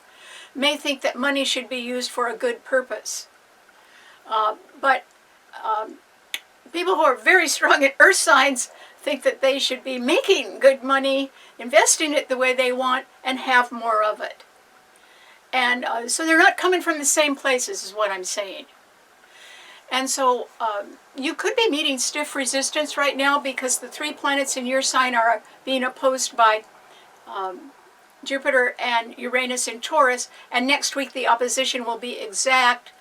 may think that money should be used for a good purpose. But people who are very strong in earth signs think that they should be making good money, investing it the way they want, and have more of it. And so they're not coming from the same places, is what I'm saying. And so you could be meeting stiff resistance right now because the 3 planets in your sign are being opposed by Jupiter and Uranus in Taurus, and next week the opposition will be exact.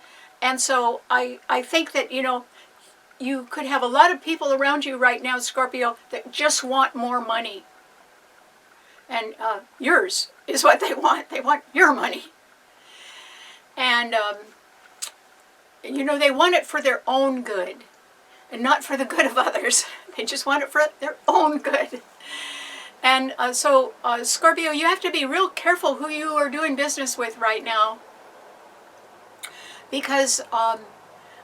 And so I think that, you could have a lot of people around you right now, Scorpio, that just want more money. And yours is what they want. They want your money. And, they want it for their own good and not for the good of others. They just want it for their own good. And so, Scorpio, you have to be real careful who you are doing business with right now. Because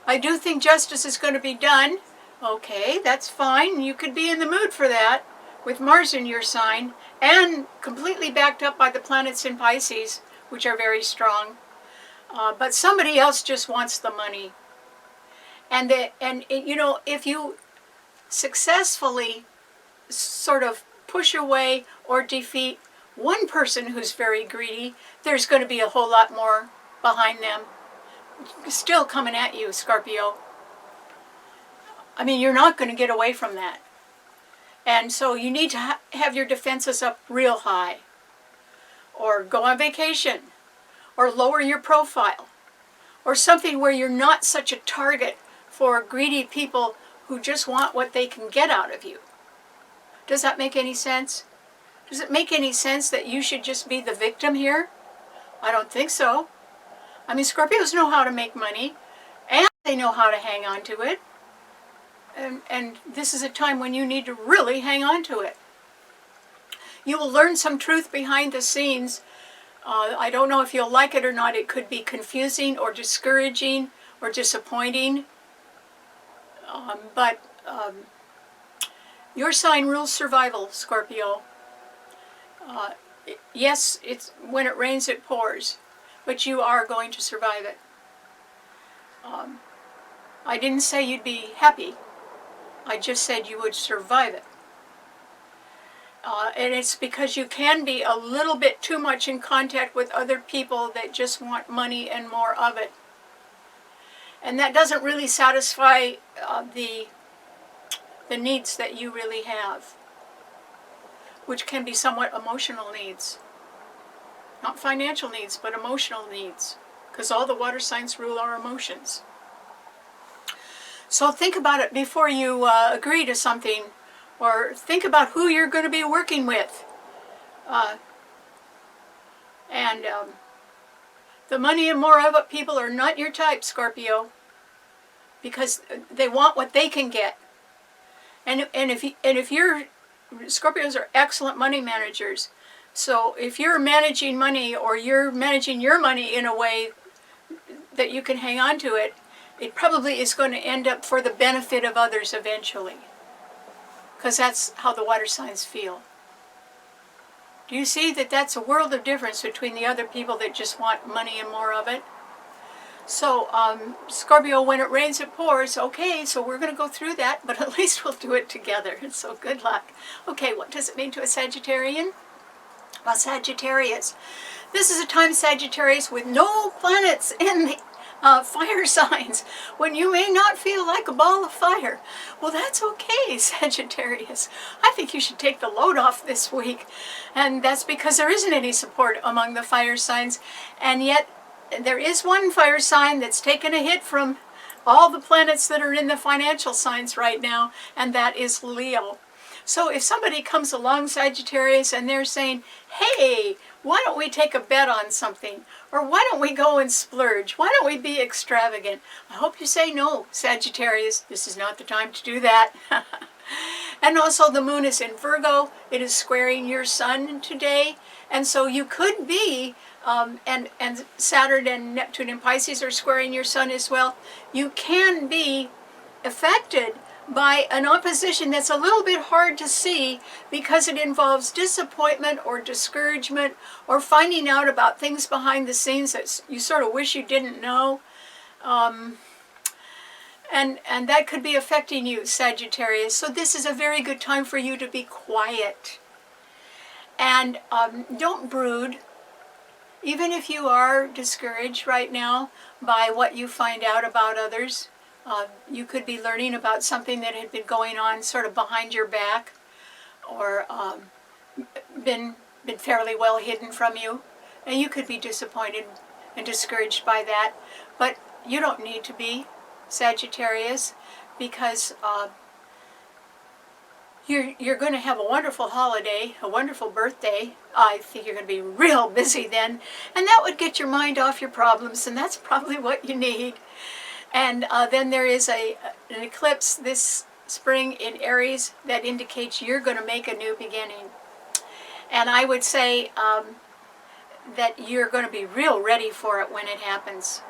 I do think justice is going to be done. Okay, that's fine. You could be in the mood for that with Mars in your sign and completely backed up by the planets in Pisces, which are very strong. But somebody else just wants the money. And if you successfully sort of push away or defeat one person who's very greedy, there's going to be a whole lot more behind them still coming at you, Scorpio. I mean, you're not going to get away from that. And so you need to have your defenses up real high. Or go on vacation. Or lower your profile. Or something where you're not such a target for greedy people who just want what they can get out of you. Does that make any sense? Does it make any sense that you should just be the victim here? I don't think so. I mean, Scorpios know how to make money, and they know how to hang on to it. And this is a time when you need to really hang on to it. You will learn some truth behind the scenes. I don't know if you'll like it or not. It could be confusing or discouraging or disappointing. But your sign rules survival, Scorpio. Yes, it's when it rains, it pours. But you are going to survive it. I didn't say you'd be happy. I just said you would survive it. And it's because you can be a little bit too much in contact with other people that just want money and more of it. And that doesn't really satisfy the needs that you really have, which can be somewhat emotional needs. Not financial needs, but emotional needs. Because all the water signs rule our emotions. So think about it before you agree to something. Or think about who you're going to be working with. The money and more of it people are not your type, Scorpio. Because they want what they can get. And if you're... Scorpios are excellent money managers. So if you're managing money or you're managing your money in a way that you can hang on to it, it probably is going to end up for the benefit of others eventually. Because that's how the water signs feel. Do you see that that's a world of difference between the other people that just want money and more of it? So, Scorpio, when it rains, it pours. Okay, so we're going to go through that, but at least we'll do it together. So good luck. Okay, what does it mean to a Sagittarian? Well, Sagittarius. This is a time, Sagittarius, with no planets in the fire signs, when you may not feel like a ball of fire. Well, that's okay, Sagittarius. I think you should take the load off this week. And that's because there isn't any support among the fire signs. And yet, there is one fire sign that's taken a hit from all the planets that are in the financial signs right now, and that is Leo. So if somebody comes along, Sagittarius, and they're saying, hey, why don't we take a bet on something? Or why don't we go and splurge? Why don't we be extravagant? I hope you say no, Sagittarius. This is not the time to do that. And also the moon is in Virgo. It is squaring your sun today. And so you could be, and Saturn and Neptune and Pisces are squaring your sun as well. You can be affected by an opposition that's a little bit hard to see because it involves disappointment or discouragement or finding out about things behind the scenes that you sort of wish you didn't know. And that could be affecting you, Sagittarius. So this is a very good time for you to be quiet. And don't brood. Even if you are discouraged right now by what you find out about others, you could be learning about something that had been going on sort of behind your back, or been fairly well hidden from you. And you could be disappointed and discouraged by that. But you don't need to be, Sagittarius, because you're going to have a wonderful holiday, a wonderful birthday. I think you're going to be real busy then, and that would get your mind off your problems, and that's probably what you need. And then there is an eclipse this spring in Aries that indicates you're going to make a new beginning. And I would say that you're going to be real ready for it when it happens.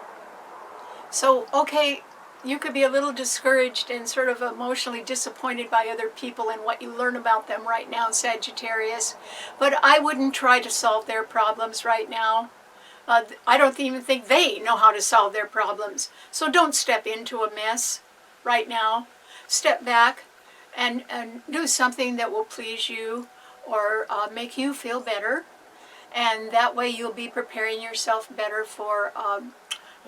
So, okay, you could be a little discouraged and sort of emotionally disappointed by other people and what you learn about them right now, Sagittarius. But I wouldn't try to solve their problems right now. I don't even think they know how to solve their problems. So don't step into a mess right now. Step back and do something that will please you or make you feel better. And that way you'll be preparing yourself better for a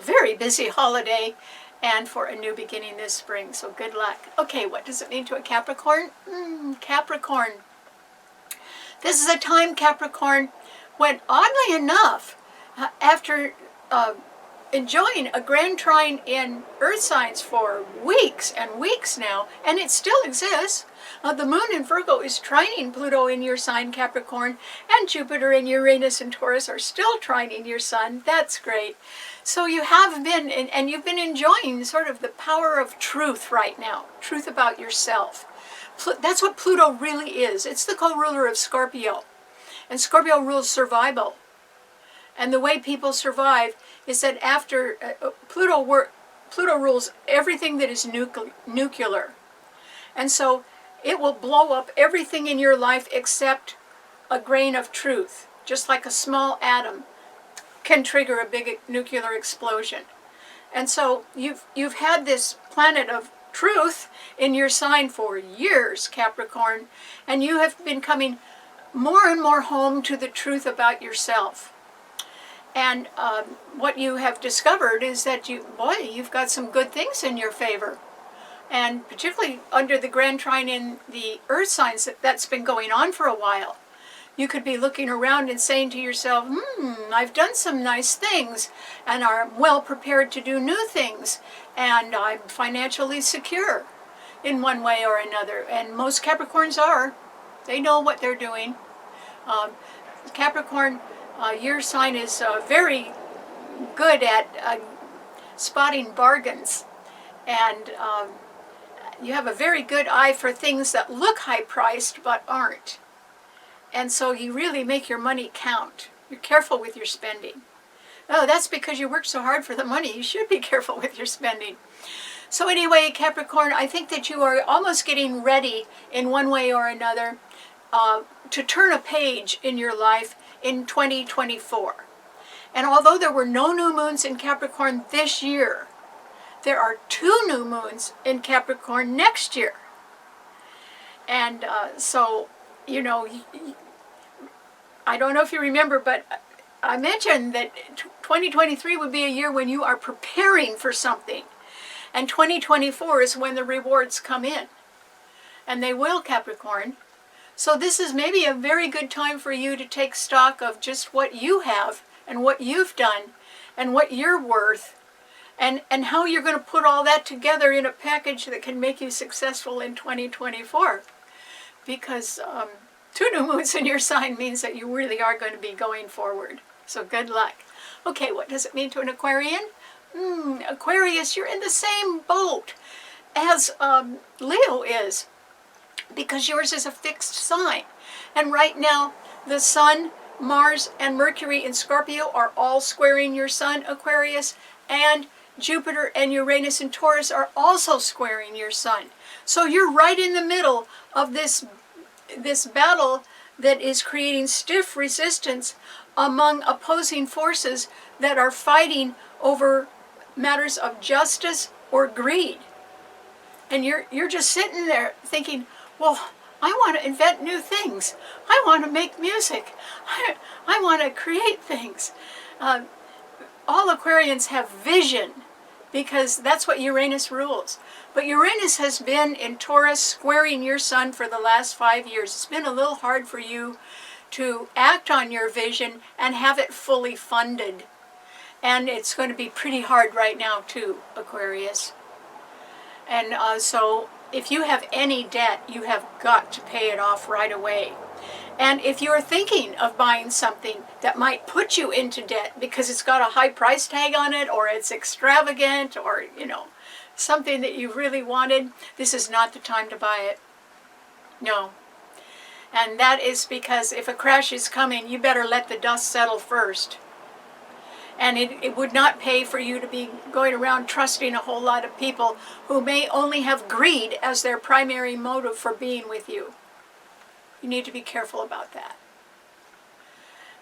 very busy holiday and for a new beginning this spring. So good luck. Okay, what does it mean to a Capricorn? Capricorn. This is a time, Capricorn, when oddly enough, after enjoying a grand trine in Earth signs for weeks and weeks now, and it still exists. The moon in Virgo is trining Pluto in your sign, Capricorn, and Jupiter and Uranus and Taurus are still trining your sun. That's great. So you have been, and you've been enjoying sort of the power of truth right now, truth about yourself. That's what Pluto really is. It's the co-ruler of Scorpio, and Scorpio rules survival. And the way people survive is that after Pluto rules everything that is nuclear. And so it will blow up everything in your life except a grain of truth, just like a small atom can trigger a big nuclear explosion. And so you've had this planet of truth in your sign for years, Capricorn, and you have been coming more and more home to the truth about yourself. And what you have discovered is that you've got some good things in your favor. And particularly under the grand trine in the earth signs, that's been going on for a while. You could be looking around and saying to yourself, I've done some nice things and are well prepared to do new things. And I'm financially secure in one way or another. And most Capricorns are. They know what they're doing. Capricorn, your sign is very good at spotting bargains, and you have a very good eye for things that look high-priced but aren't. And so you really make your money count. You're careful with your spending. Oh, that's because you work so hard for the money. You should be careful with your spending. So anyway, Capricorn, I think that you are almost getting ready in one way or another to turn a page in your life in 2024. And although there were no new moons in Capricorn this year, there are 2 new moons in Capricorn next year. And so, you know, I don't know if you remember, but I mentioned that 2023 would be a year when you are preparing for something. And 2024 is when the rewards come in. And they will, Capricorn. So this is maybe a very good time for you to take stock of just what you have and what you've done and what you're worth and how you're going to put all that together in a package that can make you successful in 2024. Because 2 new moons in your sign means that you really are going to be going forward. So good luck. Okay, what does it mean to an Aquarian? Aquarius, you're in the same boat as Leo is. because yours is a fixed sign. And right now, the Sun, Mars, and Mercury in Scorpio are all squaring your Sun, Aquarius, and Jupiter and Uranus in Taurus are also squaring your Sun. So you're right in the middle of this battle that is creating stiff resistance among opposing forces that are fighting over matters of justice or greed. And you're just sitting there thinking, well, I want to invent new things. I want to make music. I want to create things. All Aquarians have vision because that's what Uranus rules. But Uranus has been in Taurus squaring your Sun for the last 5 years. It's been a little hard for you to act on your vision and have it fully funded. And it's going to be pretty hard right now too, Aquarius. And so if you have any debt, you have got to pay it off right away. And if you're thinking of buying something that might put you into debt because it's got a high price tag on it, or it's extravagant, or, something that you really wanted, this is not the time to buy it. No. And that is because if a crash is coming, you better let the dust settle first. And it would not pay for you to be going around trusting a whole lot of people who may only have greed as their primary motive for being with you. You need to be careful about that.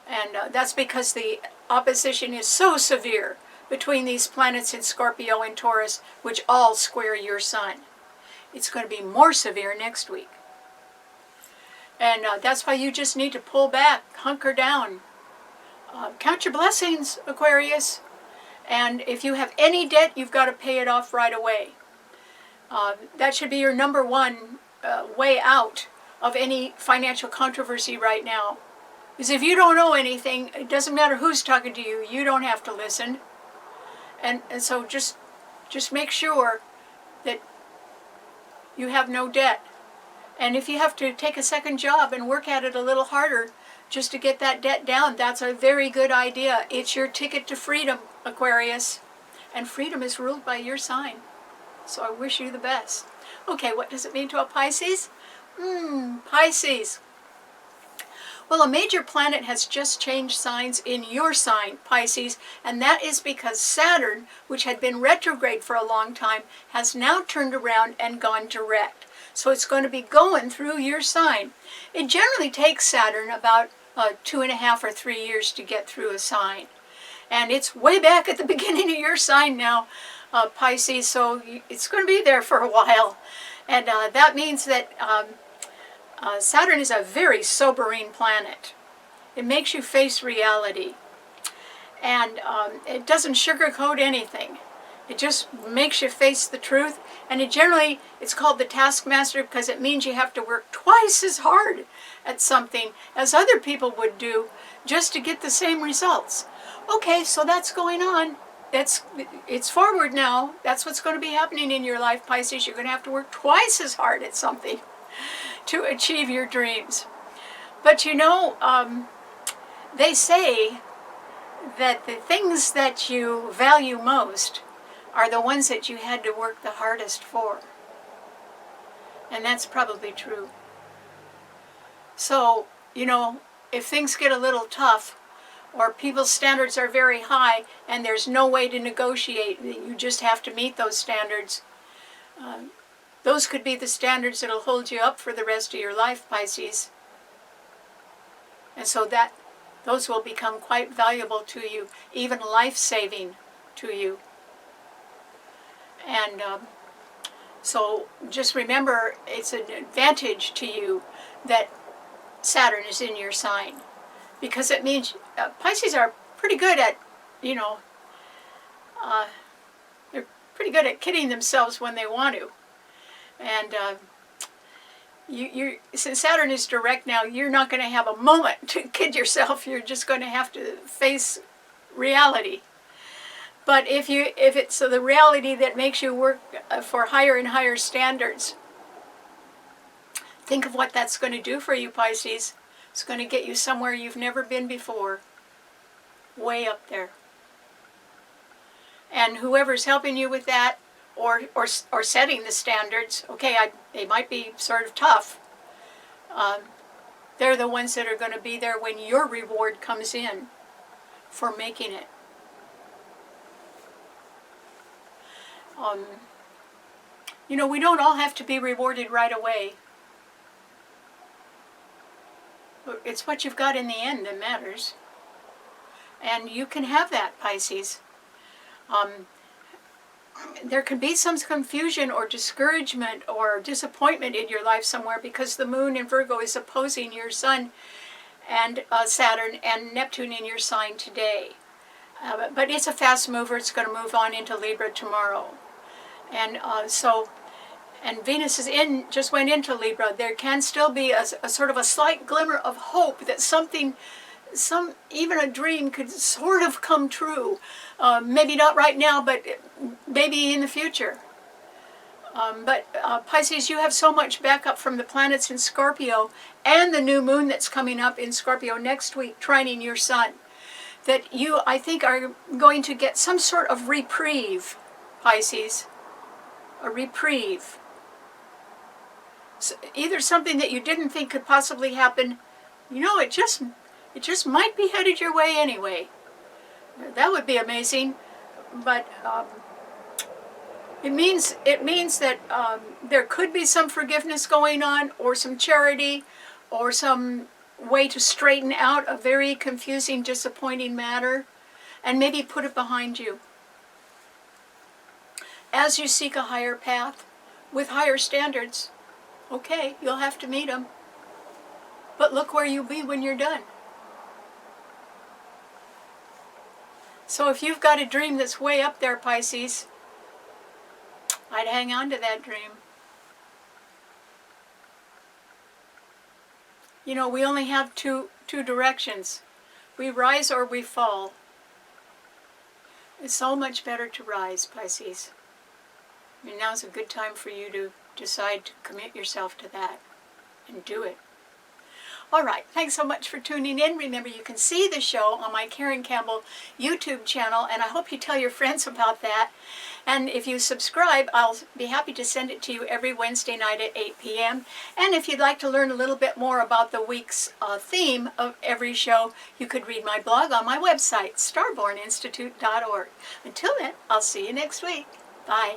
And that's because the opposition is so severe between these planets in Scorpio and Taurus, which all square your Sun. It's going to be more severe next week. And that's why you just need to pull back, hunker down. Count your blessings, Aquarius. And if you have any debt, you've got to pay it off right away. That should be your number one way out of any financial controversy right now. Because if you don't know anything, it doesn't matter who's talking to you. You don't have to listen. And so just make sure that you have no debt. And if you have to take a second job and work at it a little harder just to get that debt down, that's a very good idea. It's your ticket to freedom, Aquarius. And freedom is ruled by your sign. So I wish you the best. Okay, what does it mean to a Pisces? Pisces. Well, a major planet has just changed signs in your sign, Pisces, and that is because Saturn, which had been retrograde for a long time, has now turned around and gone direct. So it's going to be going through your sign. It generally takes Saturn about 2.5 or 3 years to get through a sign. And it's way back at the beginning of your sign now, Pisces, so it's going to be there for a while. And that means that Saturn is a very sobering planet. It makes you face reality. And it doesn't sugarcoat anything. It just makes you face the truth. And it's called the taskmaster because it means you have to work twice as hard at something as other people would do just to get the same results. Okay, so that's going on. It's forward now. That's what's going to be happening in your life, Pisces. You're going to have to work twice as hard at something to achieve your dreams. But they say that the things that you value most are the ones that you had to work the hardest for. And that's probably true. So, if things get a little tough, or people's standards are very high and there's no way to negotiate, you just have to meet those standards. Those could be the standards that'll hold you up for the rest of your life, Pisces. And so those will become quite valuable to you, even life-saving to you. And so just remember, it's an advantage to you that Saturn is in your sign. Because it means Pisces are pretty good at, they're pretty good at kidding themselves when they want to. And since Saturn is direct now, you're not going to have a moment to kid yourself. You're just going to have to face reality. But if it's the reality that makes you work for higher and higher standards, think of what that's going to do for you, Pisces. It's going to get you somewhere you've never been before. Way up there. And whoever's helping you with that, or setting the standards. Okay, they might be sort of tough. They're the ones that are going to be there when your reward comes in for making it. You know, we don't all have to be rewarded right away. It's what you've got in the end that matters. And you can have that, Pisces. There can be some confusion or discouragement or disappointment in your life somewhere because the moon in Virgo is opposing your sun and Saturn and Neptune in your sign today. But it's a fast mover. It's going to move on into Libra tomorrow. And and Venus just went into Libra. There can still be a sort of a slight glimmer of hope that even a dream could sort of come true. Maybe not right now, but maybe in the future. But Pisces, you have so much backup from the planets in Scorpio and the new moon that's coming up in Scorpio next week, trining your sun, that you, I think, are going to get some sort of reprieve, Pisces. A reprieve. So either something that you didn't think could possibly happen, you know, it just might be headed your way anyway. That would be amazing. But it means that there could be some forgiveness going on, or some charity, or some way to straighten out a very confusing, disappointing matter, and maybe put it behind you. As you seek a higher path with higher standards, okay, you'll have to meet them. But look where you'll be when you're done. So if you've got a dream that's way up there, Pisces, I'd hang on to that dream. You know, we only have two directions. We rise or we fall. It's so much better to rise, Pisces. And now's a good time for you to decide to commit yourself to that and do it. All right, thanks so much for tuning in. Remember, you can see the show on my Karen Campbell YouTube channel, and I hope you tell your friends about that. And if you subscribe, I'll be happy to send it to you every Wednesday night at 8 p.m. And if you'd like to learn a little bit more about the week's theme of every show, you could read my blog on my website, starborninstitute.org. Until then, I'll see you next week. Bye.